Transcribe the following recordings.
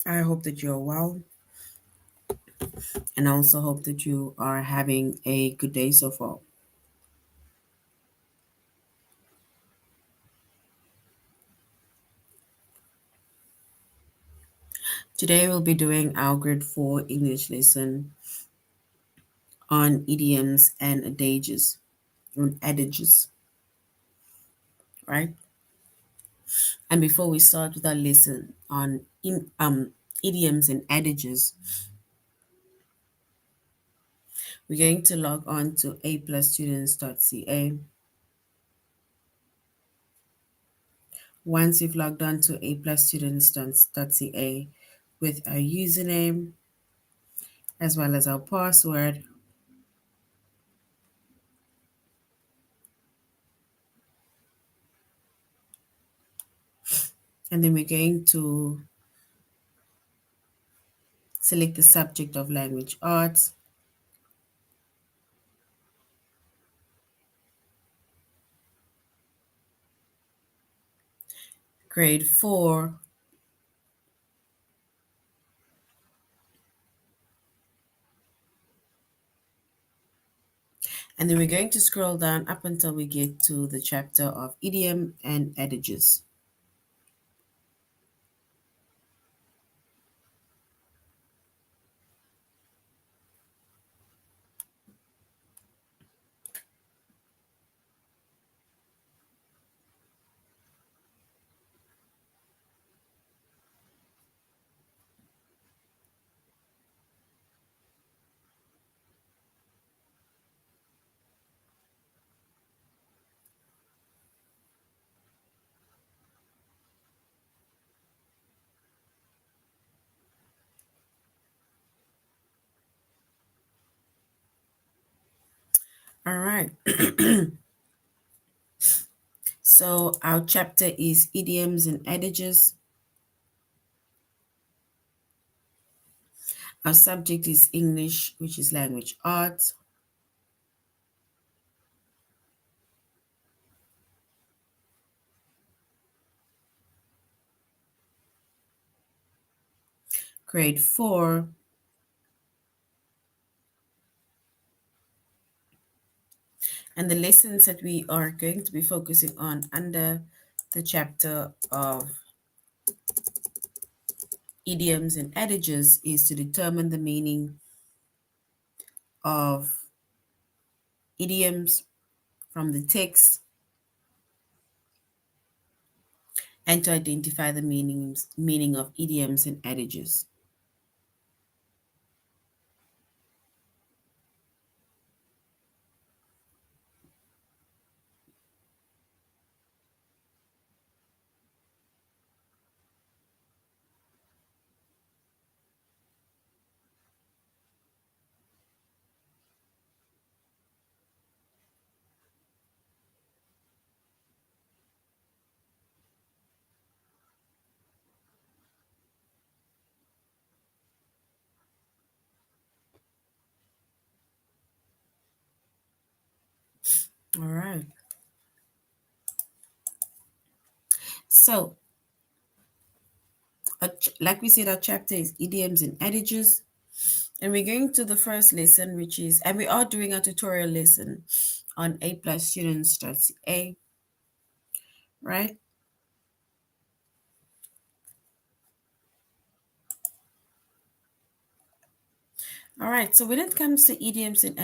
I hope that you're well, and I also hope that you are having a good day so far. Today, we'll be doing our grade 4 English lesson on idioms and adages, right? And before we start with our lesson on idioms and adages, we're going to log on to aplusstudents.ca. Once you've logged on to aplusstudents.ca with our username as well as our password, and then we're going to select the subject of language arts, grade 4, and then we're going to scroll down up until we get to the chapter of idiom and adages. All right. So our chapter is idioms and adages. Our subject is English, which is language arts. Grade 4, and the lessons that we are going to be focusing on under the chapter of idioms and adages is to determine the meaning of idioms from the text and to identify the meaning of idioms and adages. All right. So, like we said, our chapter is idioms and adages. And we're going to the first lesson, which is, and we are doing a tutorial lesson on aplusstudents.ca, right? All right. So when it comes to idioms and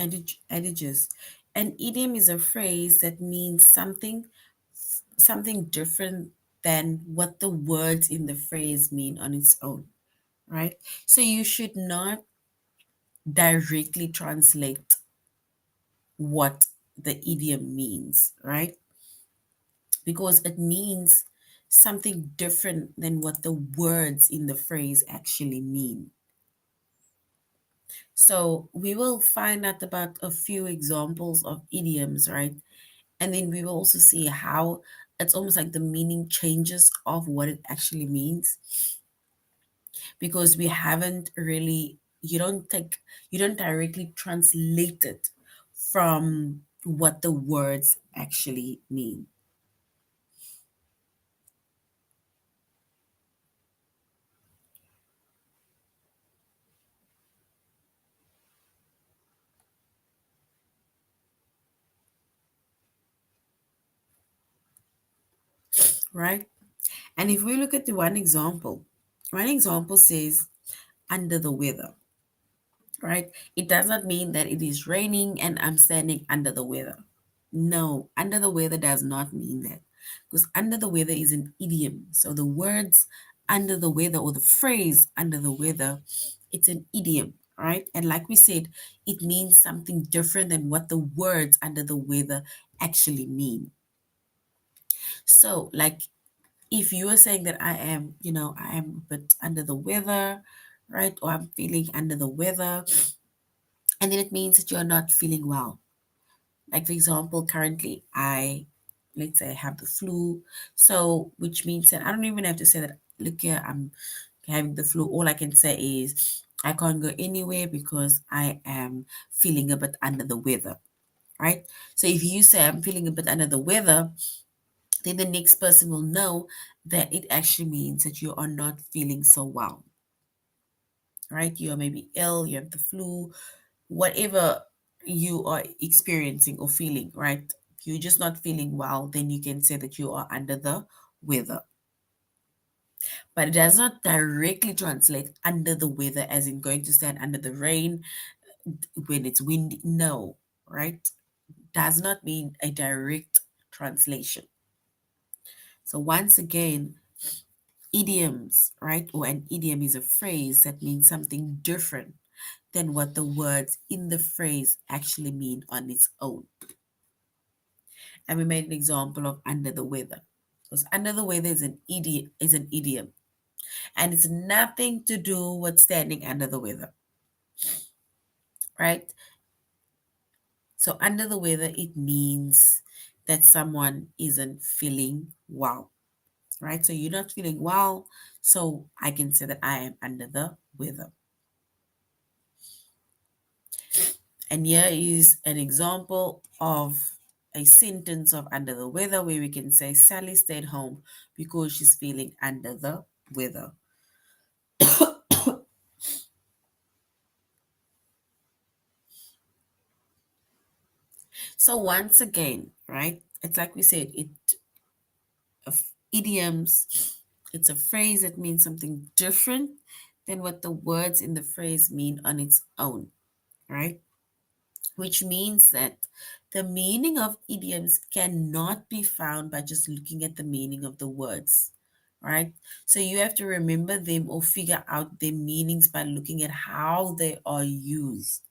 adages, an idiom is a phrase that means something different than what the words in the phrase mean on its own, right? So you should not directly translate what the idiom means, right? Because it means something different than what the words in the phrase actually mean. So we will find out about a few examples of idioms, right? And then we will also see how it's almost like the meaning changes of what it actually means because we haven't really, you don't directly translate it from what the words actually mean. right? And if we look at the one example says under the weather, right? It does not mean that it is raining and I'm standing under the weather. No, under the weather does not mean that, because under the weather is an idiom. So the words under the weather, or the phrase under the weather, it's an idiom, right? And like we said, it means something different than what the words under the weather actually mean. So, like, if you are saying that I am a bit under the weather, right? Or I'm feeling under the weather, and then it means that you're not feeling well. Like, for example, currently let's say I have the flu. So, which means that I don't even have to say that, look here, I'm having the flu. All I can say is I can't go anywhere because I am feeling a bit under the weather, right? So, if you say I'm feeling a bit under the weather, then the next person will know that it actually means that you are not feeling so well, right? You are maybe ill, you have the flu, whatever you are experiencing or feeling, right? If you're just not feeling well, then you can say that you are under the weather. But it does not directly translate under the weather as in going to stand under the rain when it's windy. No, right? Does not mean a direct translation. So once again, idioms, right? Or an idiom is a phrase that means something different than what the words in the phrase actually mean on its own. And we made an example of under the weather. Because under the weather is an idiom. And it's nothing to do with standing under the weather. Right? So under the weather it means that someone isn't feeling well. Right? So you're not feeling well, so I can say that I am under the weather. And here is an example of a sentence of under the weather where we can say Sally stayed home because she's feeling under the weather. So once again, right? It's like we said, idioms, it's a phrase that means something different than what the words in the phrase mean on its own, right? Which means that the meaning of idioms cannot be found by just looking at the meaning of the words, right? So you have to remember them or figure out their meanings by looking at how they are used.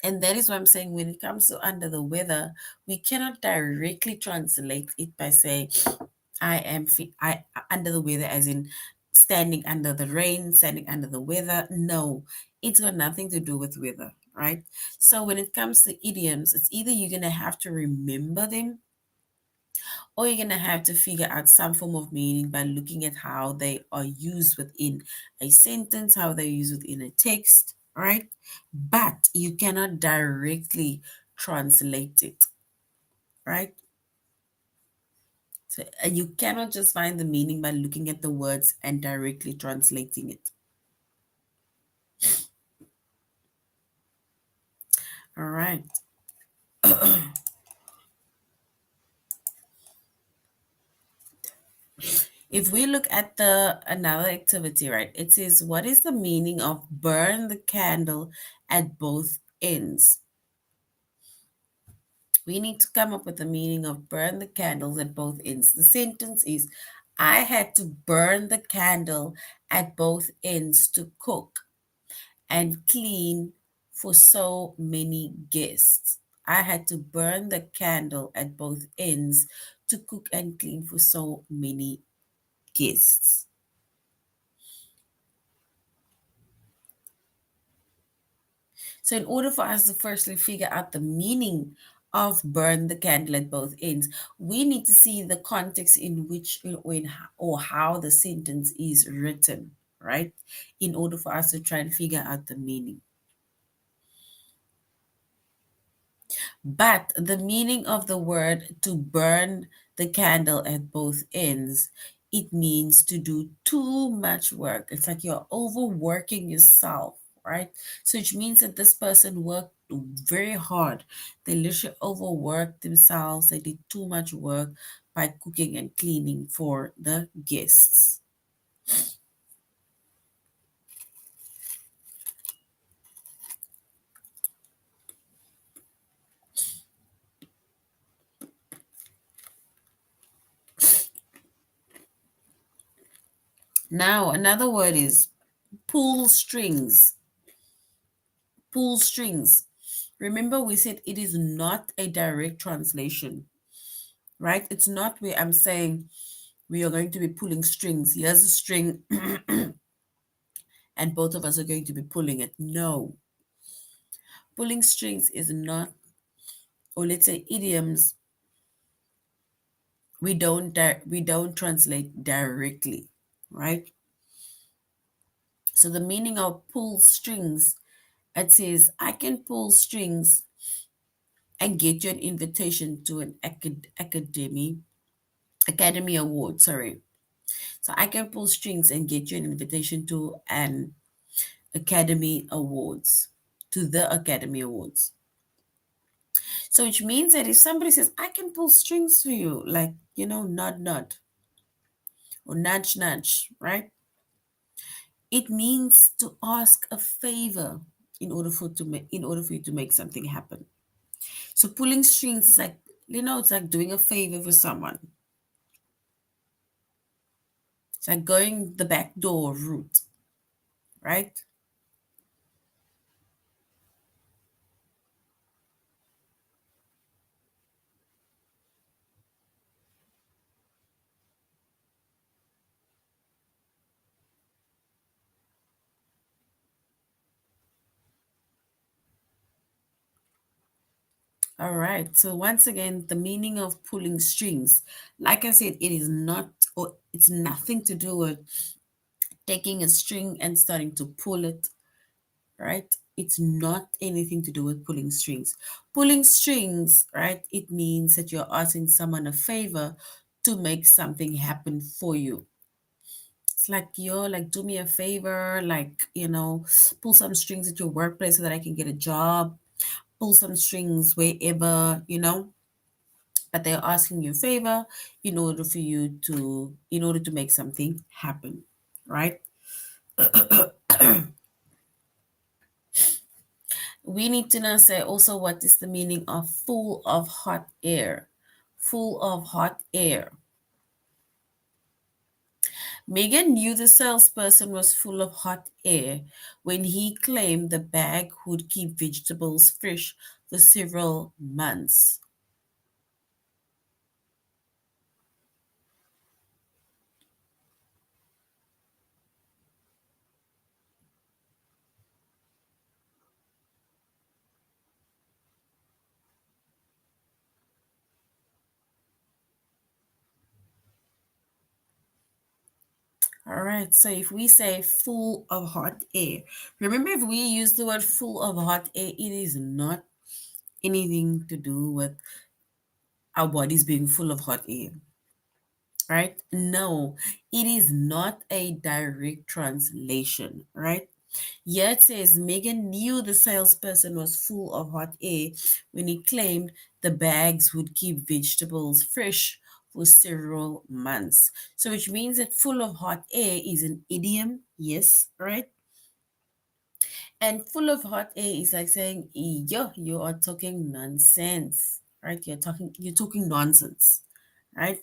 And that is why I'm saying when it comes to under the weather, we cannot directly translate it by saying I under the weather, as in standing under the rain, standing under the weather. No, it's got nothing to do with weather, right? So when it comes to idioms, it's either you're gonna have to remember them or you're gonna have to figure out some form of meaning by looking at how they are used within a sentence, how they're used within a text, right? But you cannot directly translate it, right? So, and you cannot just find the meaning by looking at the words and directly translating it. All right. If we look at the another activity, right, it says, what is the meaning of burn the candle at both ends? We need to come up with the meaning of burn the candles at both ends. The sentence is, I had to burn the candle at both ends to cook and clean for so many guests. I had to burn the candle at both ends to cook and clean for so many guests. So, in order for us to firstly figure out the meaning of burn the candle at both ends, we need to see the context in which or how the sentence is written, right? In order for us to try and figure out the meaning. But the meaning of the word to burn the candle at both ends, it means to do too much work. It's like you're overworking yourself, right? So which means that this person worked very hard. They literally overworked themselves. They did too much work, by cooking and cleaning for the guests. Now, another word is pull strings. Pull strings. Remember, we said it is not a direct translation, right? It's not where I'm saying we are going to be pulling strings. Here's a string, and both of us are going to be pulling it. No. Pulling strings is not, or let's say idioms, we don't translate directly, right? So the meaning of pull strings, it says I can pull strings and get you an invitation to an academy award. Sorry, so I can pull strings and get you an invitation to an academy awards, to the academy awards. So which means that if somebody says I can pull strings for you, like nod nod or nudge nudge, right? It means to ask a favor in order for you to make something happen. So pulling strings is like, it's like doing a favor for someone. It's like going the back door route, right? All right. So once again, the meaning of pulling strings, like I said, it is not, or it's nothing to do with taking a string and starting to pull it, right? It's not anything to do with pulling strings. Pulling strings, right? It means that you're asking someone a favor to make something happen for you. It's like, like, do me a favor, like, pull some strings at your workplace so that I can get a job, pull some strings wherever, but they're asking you a favor in order to make something happen, right? We need to now say also what is the meaning of full of hot air. Full of hot air. Megan knew the salesperson was full of hot air when he claimed the bag would keep vegetables fresh for several months. All right, so if we say full of hot air, remember if we use the word full of hot air, it is not anything to do with our bodies being full of hot air, right? No, it is not a direct translation, right? Here it says Megan knew the salesperson was full of hot air when he claimed the bags would keep vegetables fresh for several months. So, which means that full of hot air is an idiom, yes, right? And full of hot air is like saying, yo, you are talking nonsense, right? You're talking nonsense, right?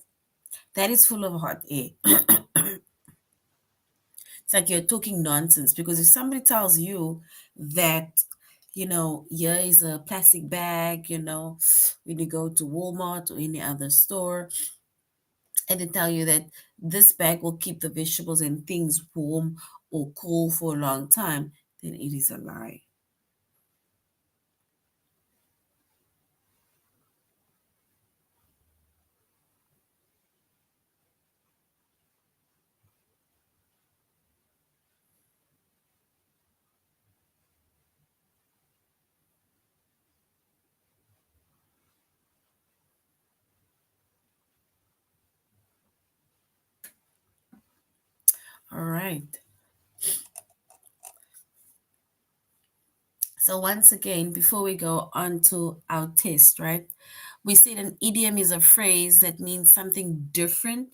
That is full of hot air. It's like you're talking nonsense because if somebody tells you that, here is a plastic bag, when you go to Walmart or any other store, and they tell you that this bag will keep the vegetables and things warm or cool for a long time, then it is a lie. All right. So once again, before we go on to our test, right? We said an idiom is a phrase that means something different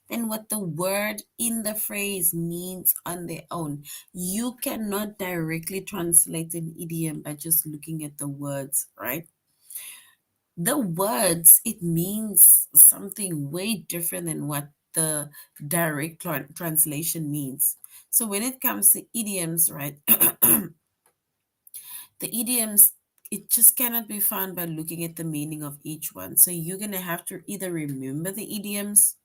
than what the word in the phrase means on their own. You cannot directly translate an idiom by just looking at the words, right? The words, it means something way different than what the direct translation means. So when it comes to idioms, right, the idioms, it just cannot be found by looking at the meaning of each one. So you're going to have to either remember the idioms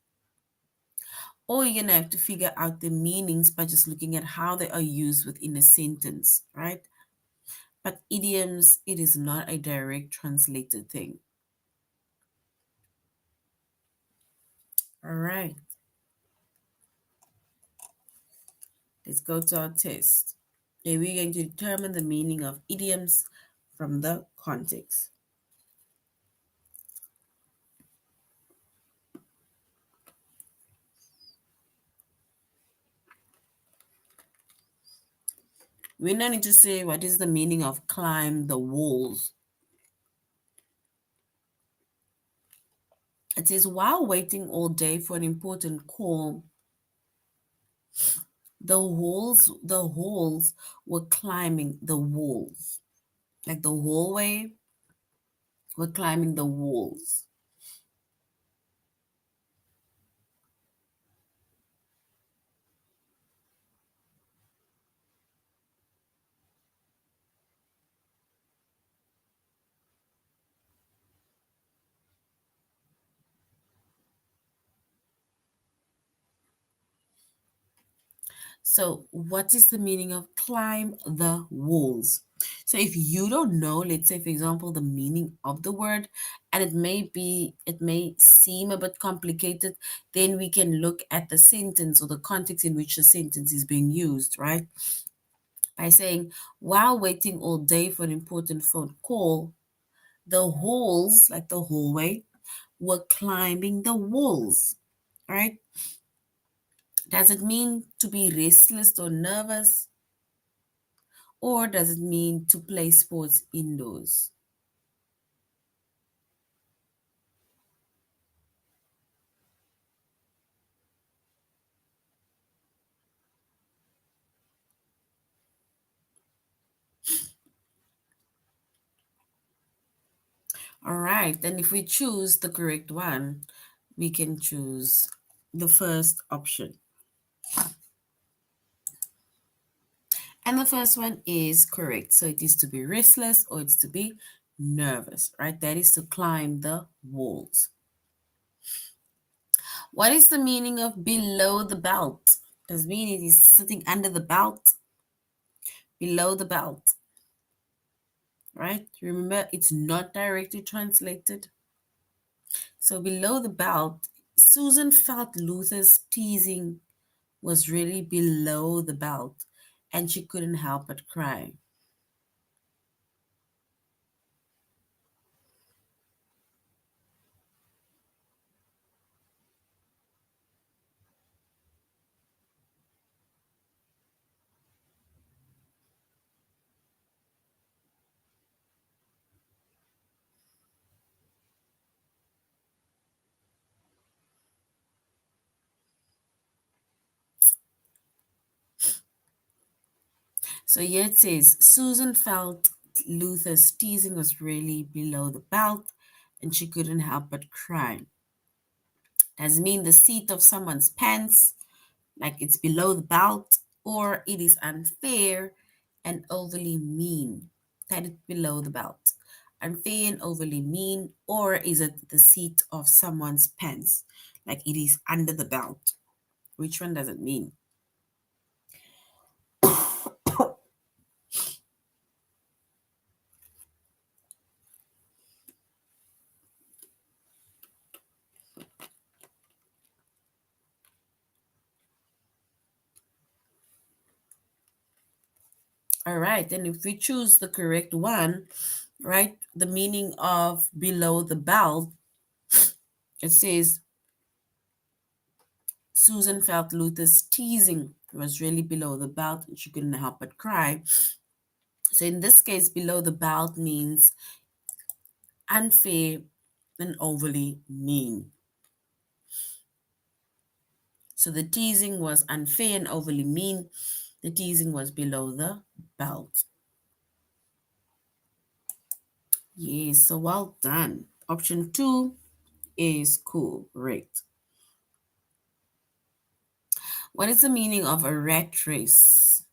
or you're going to have to figure out the meanings by just looking at how they are used within a sentence, right? But idioms, it is not a direct translated thing. All right, let's go to our test. Okay, we're going to determine the meaning of idioms from the context. We now need to say what is the meaning of climb the walls. It says, while waiting all day for an important call, the halls were climbing the walls. Like the hallway were climbing the walls. So, what is the meaning of climb the walls? So, if you don't know, let's say, for example, the meaning of the word, and it may seem a bit complicated, then we can look at the sentence or the context in which the sentence is being used, right? By saying, while waiting all day for an important phone call, the halls, like the hallway, were climbing the walls, right? Does it mean to be restless or nervous? Or does it mean to play sports indoors? All right, then if we choose the correct one, we can choose the first option. And the first one is correct. So it is to be restless or it's to be nervous, right? That is to climb the walls. What is the meaning of below the belt? Does it mean it is sitting under the belt? Below the belt, right? Remember, it's not directly translated. So below the belt, Susan felt Luther's teasing was really below the belt, and she couldn't help but cry. So here it says Susan felt Luther's teasing was really below the belt, and she couldn't help but cry. Does it mean the seat of someone's pants, like it's below the belt, or it is unfair and overly mean that it's below the belt? Unfair and overly mean, or is it the seat of someone's pants, like it is under the belt? Which one does it mean? All right, and if we choose the correct one, right, the meaning of below the belt, it says Susan felt Luther's teasing was really below the belt and she couldn't help but cry. So in this case, below the belt means unfair and overly mean. So the teasing was unfair and overly mean. The teasing was below the belt. Yes, so well done. Option two is correct. What is the meaning of a rat race?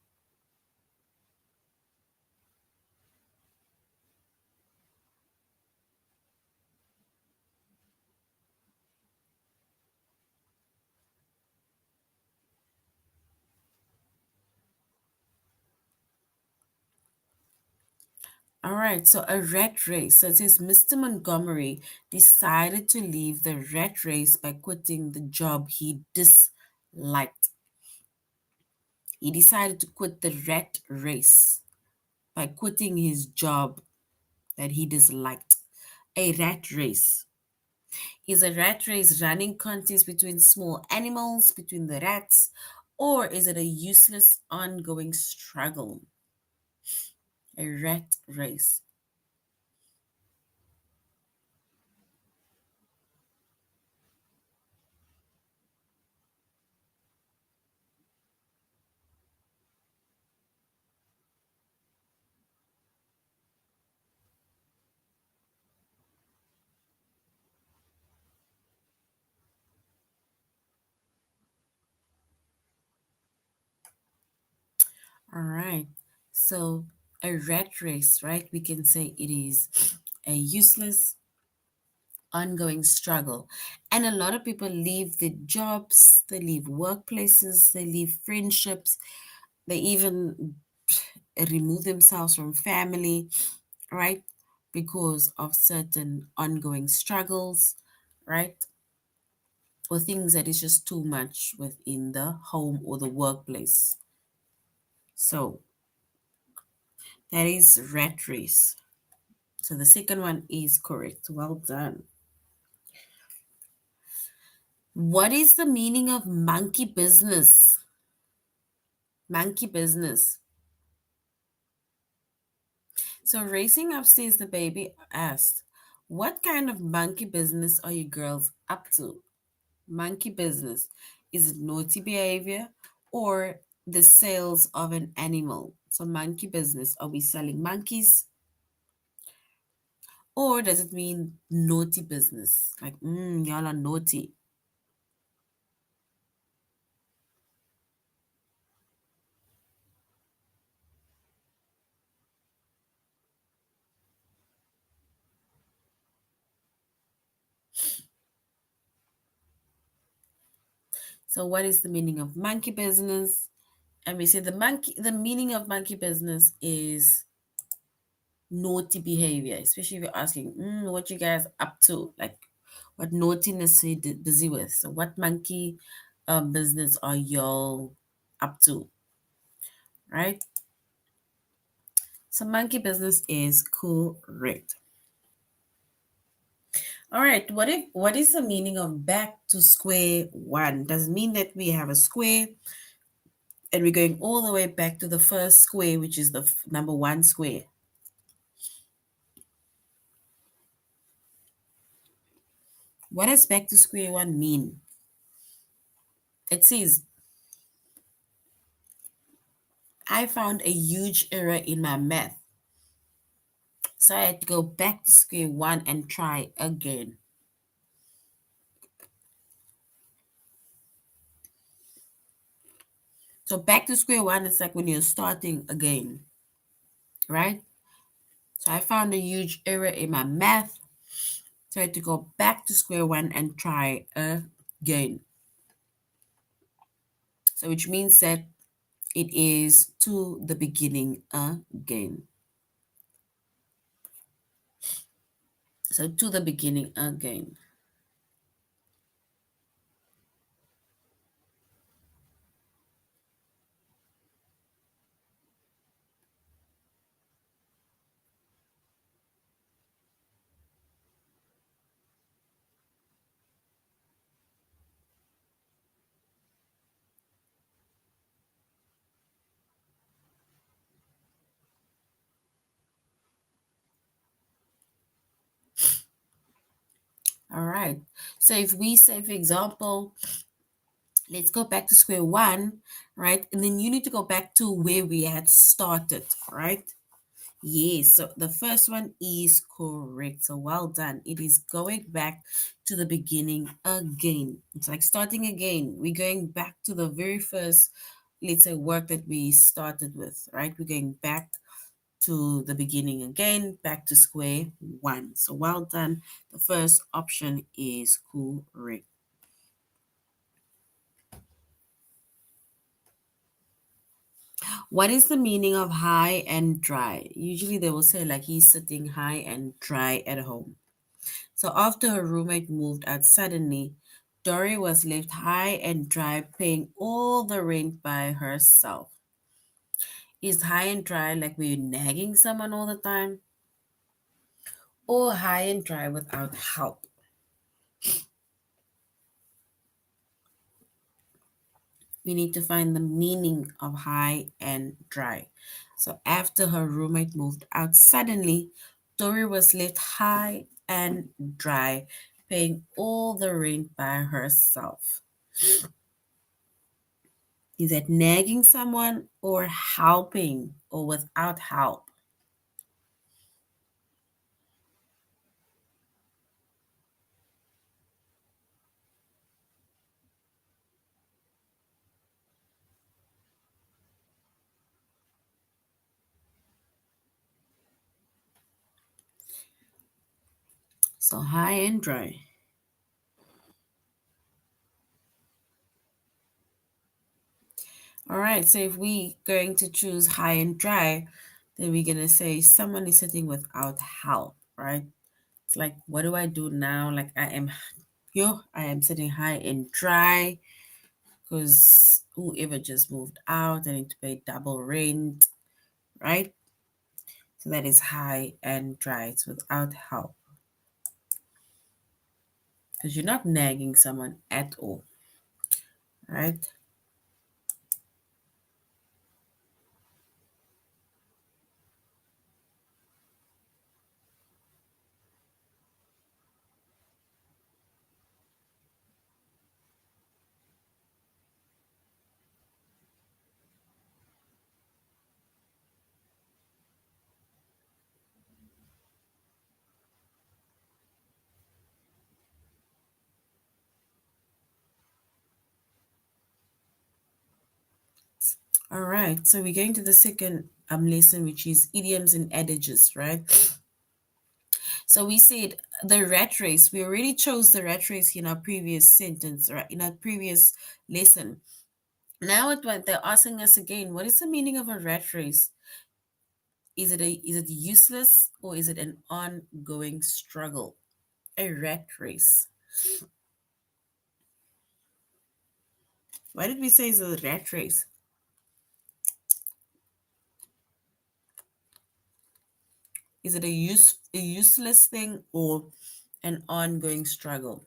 All right, so a rat race. So it says Mr. Montgomery decided to leave the rat race by quitting the job he disliked. He decided to quit the rat race by quitting his job that he disliked. A rat race is a rat race running contest between small animals, between the rats, or is it a useless ongoing struggle? A rat race. All right. So a rat race, right? We can say it is a useless ongoing struggle. And a lot of people leave the jobs, they leave workplaces, they leave friendships, they even remove themselves from family, right? Because of certain ongoing struggles, right? Or things that is just too much within the home or the workplace. So that is rat race. So the second one is correct. Well done. What is the meaning of monkey business? Monkey business. So racing upstairs, the baby asked, "What kind of monkey business are you girls up to?" Monkey business. Is it naughty behavior or the sales of an animal? So monkey business. Are we selling monkeys? Or does it mean naughty business? Like, y'all are naughty. So what is the meaning of monkey business? And we say the meaning of monkey business is naughty behavior, especially if you're asking, what you guys up to? Like, what naughtiness are you busy with? So what monkey business are y'all up to, right? So monkey business is correct. All right, what is the meaning of back to square one? Does it mean that we have a square and we're going all the way back to the first square, which is the number one square? What does back to square one mean? It says, I found a huge error in my math, so I had to go back to square one and try again. So back to square one is like when you're starting again, right? So I found a huge error in my math, so I had to go back to square one and try again. So which means that it is to the beginning again. So to the beginning again. All right. So if we say, for example, let's go back to square one, right? And then you need to go back to where we had started, right? Yes, so the first one is correct. So well done. It is going back to the beginning again. It's like starting again. We're going back to the very first, let's say, work that we started with, right? We're going back to the beginning again, back to square one. So well done. The first option is correct. What is the meaning of high and dry? Usually they will say like he's sitting high and dry at home. So after her roommate moved out suddenly, Dory was left high and dry, paying all the rent by herself. Is high and dry like we're nagging someone all the time? Or high and dry without help? We need to find the meaning of high and dry. So after her roommate moved out suddenly, Dory was left high and dry, paying all the rent by herself. Is that nagging someone or helping or without help? So high and dry. All right, so if we going to choose high and dry, then we're gonna say someone is sitting without help, right? It's like, what do I do now? Like I am sitting high and dry because whoever just moved out, I need to pay double rent, right? So that is high and dry. It's without help because you're not nagging someone at all, right? All right, so we're going to the second lesson, which is idioms and adages, right? So we said the rat race. We already chose the rat race in our previous sentence, right? In our previous lesson. Now they're asking us again, what is the meaning of a rat race? Is it useless or is it an ongoing struggle? A rat race. Why did we say it's a rat race? Is it a useless thing or an ongoing struggle?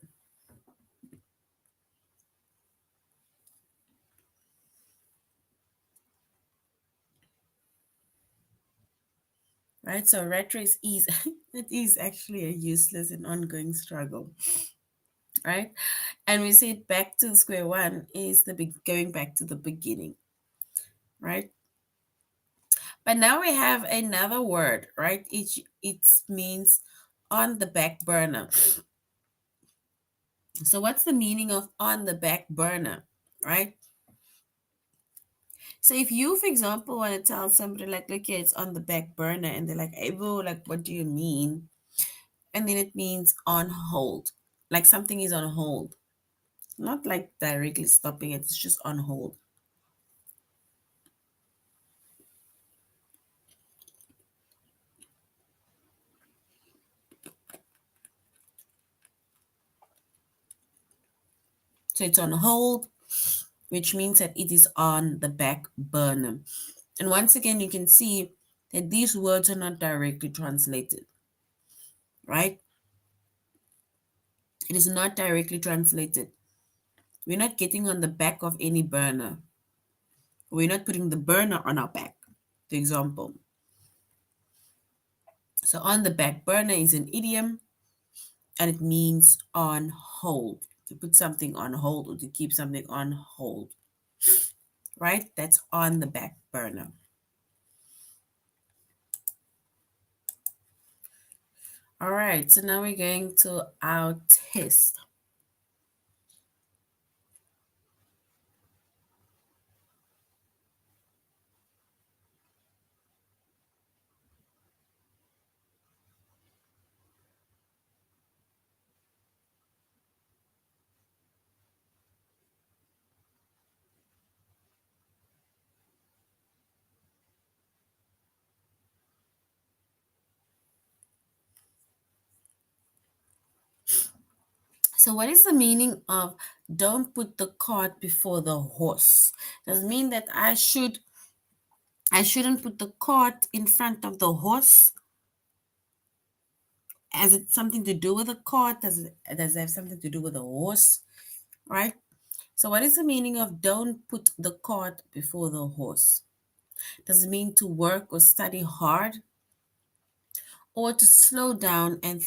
Right? So rat race is it is actually a useless and ongoing struggle, right? And we said back to square one is going back to the beginning, right? But now we have another word, right? It means on the back burner. So what's the meaning of on the back burner, right? So if you, for example, want to tell somebody like, look here, it's on the back burner, and they're like, hey, boo, like, what do you mean? And then it means on hold, like something is on hold, not like directly stopping it, it's just on hold. So it's on hold, which means that it is on the back burner. And once again, you can see that these words are not directly translated, right? It is not directly translated. We're not getting on the back of any burner. We're not putting the burner on our back, for example. So on the back burner is an idiom, and it means on hold. To put something on hold or to keep something on hold, right? That's on the back burner. All right, so now we're going to our test. So what is the meaning of don't put the cart before the horse? Does it mean that I shouldn't put the cart in front of the horse? Has it something to do with the cart? Does it have something to do with the horse? Right? So what is the meaning of don't put the cart before the horse? Does it mean to work or study hard, or to slow down and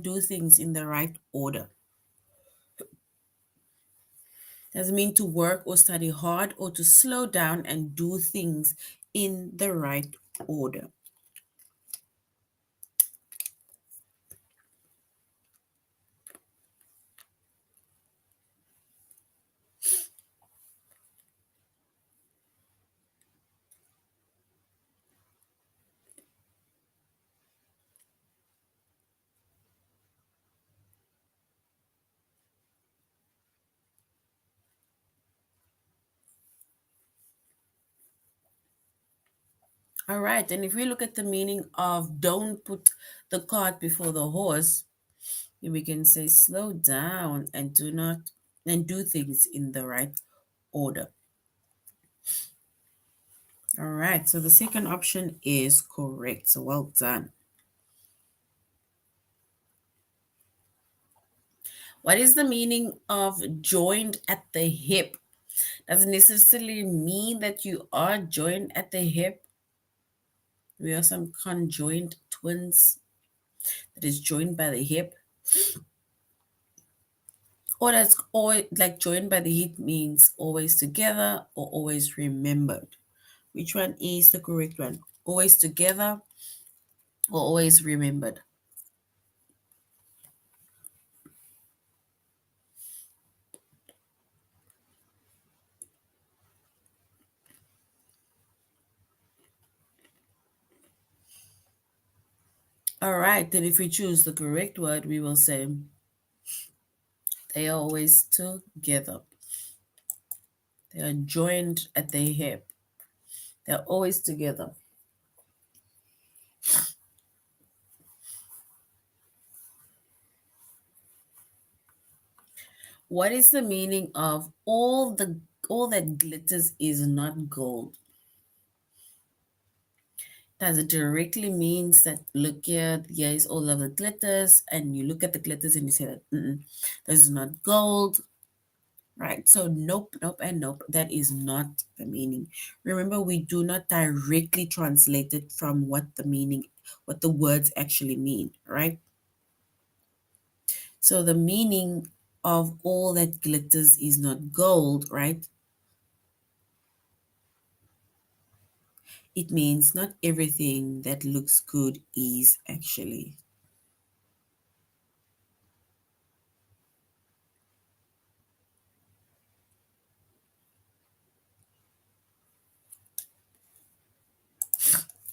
do things in the right order? Does it mean to work or study hard, or to slow down and do things in the right order? All right, and if we look at the meaning of don't put the cart before the horse, we can say slow down and do things in the right order. All right, so the second option is correct. So well done. What is the meaning of joined at the hip? Doesn't necessarily mean that you are joined at the hip. We are some conjoined twins that is joined by the hip. Or that's always like joined by the hip means always together or always remembered. Which one is the correct one? Always together or always remembered? All right, then if we choose the correct word, we will say they are always together. They are joined at the hip. They're always together. What is the meaning of all that glitters is not gold? Does it directly means that look here is all of the glitters, and you look at the glitters and you say that this is not gold, right? So nope, nope, and nope. That is not the meaning. Remember, we do not directly translate it from what the words actually mean, right? So the meaning of all that glitters is not gold, right? It means not everything that looks good is actually.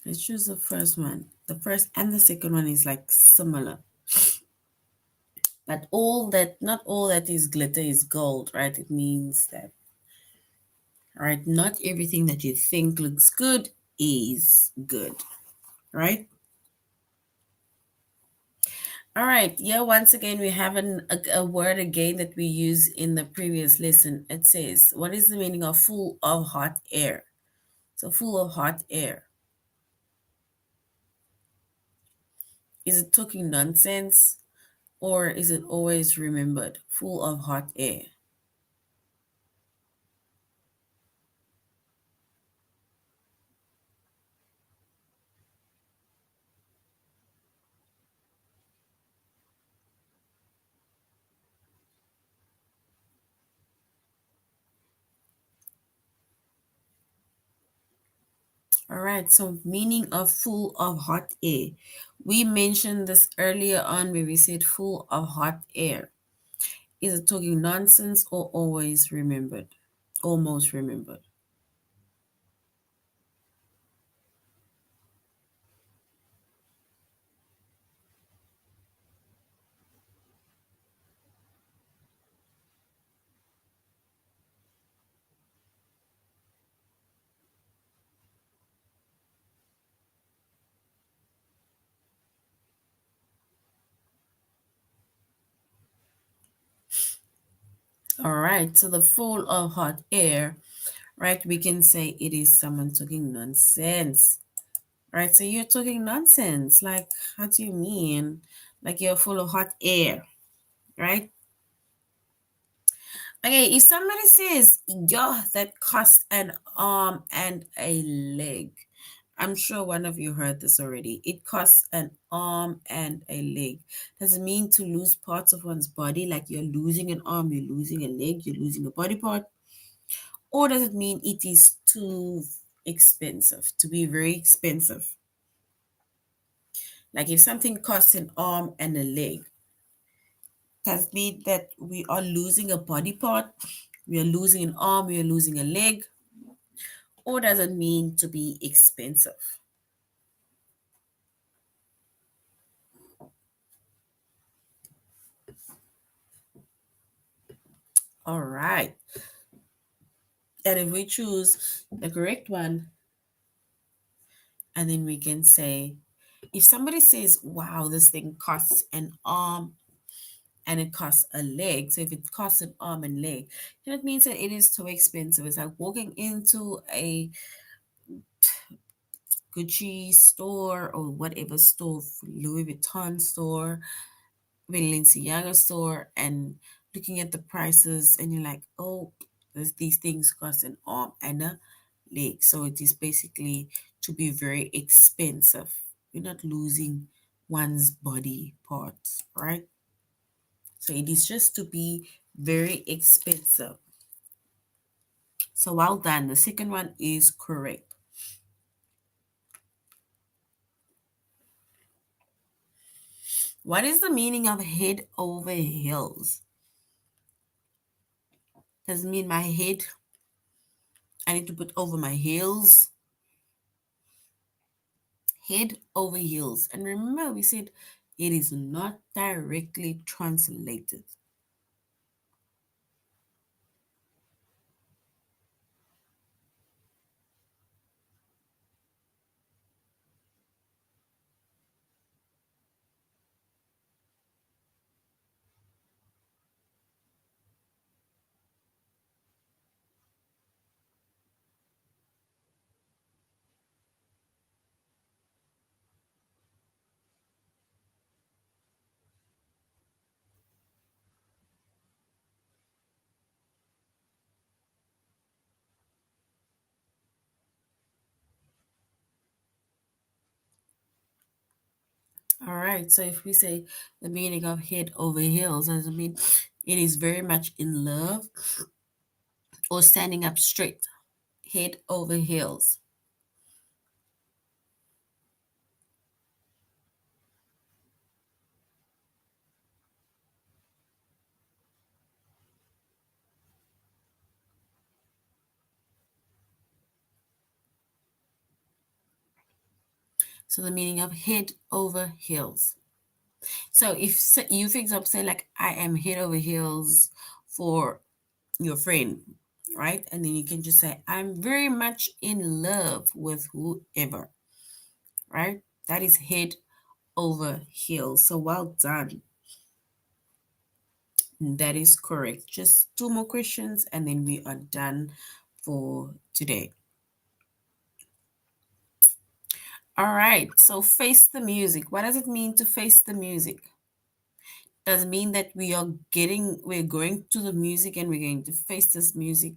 Let's choose the first one. The first and the second one is like similar. But not all that is glitter is gold, right? It means that, right, not everything that you think looks good is good, right? All right, yeah, once again, we have a word again that we use in the previous lesson. It says, what is the meaning of full of hot air? So full of hot air. Is it talking nonsense, or is it always remembered? Full of hot air. All right, so meaning of full of hot air. We mentioned this earlier on where we said full of hot air. Is it talking nonsense or always remembered? Almost remembered. All right, so the full of hot air, right? We can say it is someone talking nonsense, right? So you're talking nonsense. Like, how do you mean? Like you're full of hot air, right? Okay, if somebody says, yo, that cost an arm and a leg, I'm sure one of you heard this already. It costs an arm and a leg. Does it mean to lose parts of one's body, like you're losing an arm, you're losing a leg, you're losing a body part? Or does it mean it is too expensive, to be very expensive? Like if something costs an arm and a leg, does it mean that we are losing a body part? We are losing an arm, we are losing a leg? Or does it mean to be expensive? All right. And if we choose the correct one, and then we can say, if somebody says, wow, this thing costs an arm and it costs a leg. So if it costs an arm and leg, then it means that it is too expensive. It's like walking into a Gucci store or whatever store, Louis Vuitton store, Balenciaga store, and looking at the prices, and you're like, oh, these things cost an arm and a leg. So it is basically to be very expensive. You're not losing one's body parts, right? So it is just to be very expensive. So well done. The second one is correct. What is the meaning of head over heels? Does it mean my head, I need to put over my heels? Head over heels. And remember, we said it is not directly translated. All right, so if we say the meaning of head over heels, does it mean it is very much in love or standing up straight? Head over heels. So the meaning of head over heels. So if you, for example, say like I am head over heels for your friend, right? And then you can just say I'm very much in love with whoever, right? That is head over heels. So well done. That is correct. Just two more questions and then we are done for today. All right. So face the music. What does it mean to face the music? Does it mean that we're going to the music and we're going to face this music?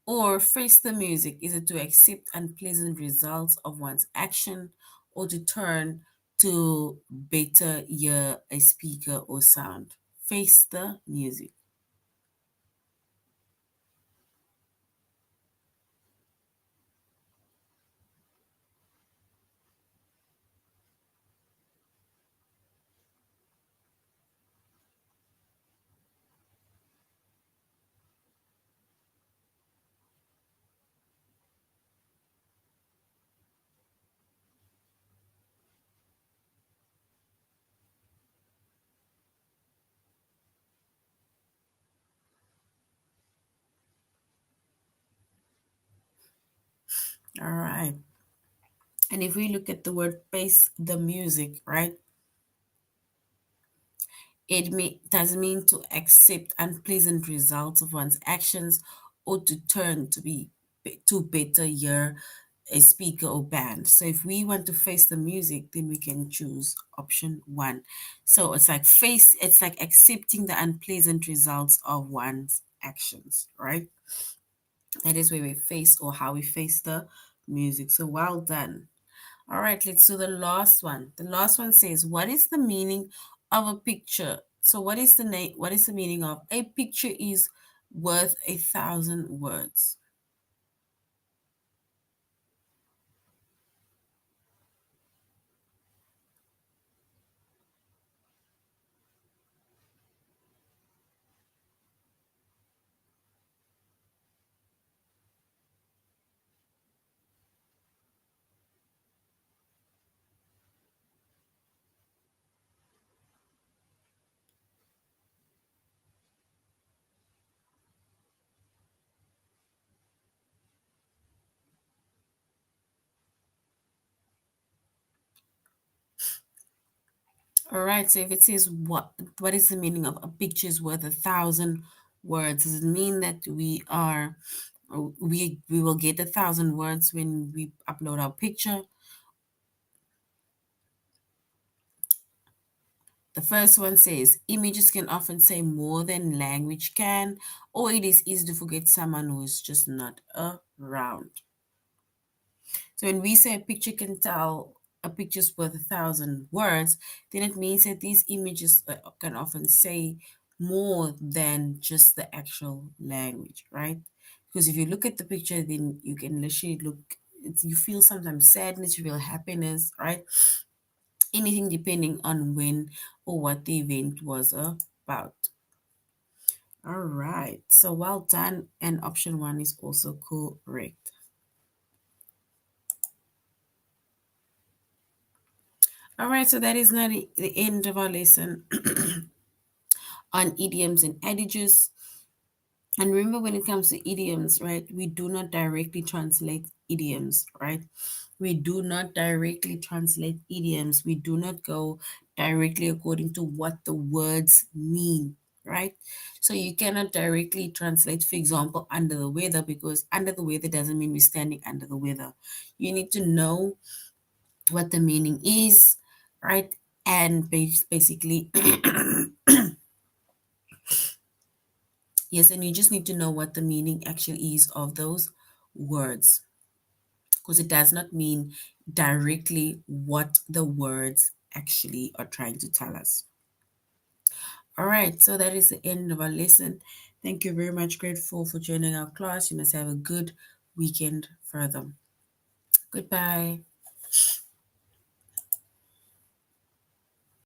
Or face the music? Is it to accept unpleasant results of one's action or to turn to better hear a speaker or sound? Face the music. All right. And if we look at the word face the music, right? Does mean to accept unpleasant results of one's actions or to turn to better hear a speaker or band. So if we want to face the music, then we can choose option one. So it's like accepting the unpleasant results of one's actions, right? That is where we face or how we face the music. So well done. All right, let's do the last one. The last one says, "What is the meaning of a picture?" So, what is the name? What is the meaning of a picture? Is worth 1,000 words. All right. So, if it says what is the meaning of a picture is worth 1,000 words? Does it mean that we will get 1,000 words when we upload our picture? The first one says images can often say more than language can, or it is easy to forget someone who is just not around. So when we say a picture can tell a picture's worth 1,000 words, then it means that these images can often say more than just the actual language, right? Because if you look at the picture, then you can literally you feel sometimes sadness, you feel happiness, right? Anything depending on when or what the event was about. All right, so well done. And option one is also correct. All right, so that is now the end of our lesson on idioms and adages. And remember, when it comes to idioms, right, we do not directly translate idioms, right? We do not directly translate idioms. We do not go directly according to what the words mean, right? So you cannot directly translate, for example, under the weather, because under the weather doesn't mean we're standing under the weather. You need to know what the meaning is, right? And basically, yes, and you just need to know what the meaning actually is of those words, because it does not mean directly what the words actually are trying to tell us. All right, so that is the end of our lesson. Thank you very much. Grateful for joining our class. You must have a good weekend further. Goodbye.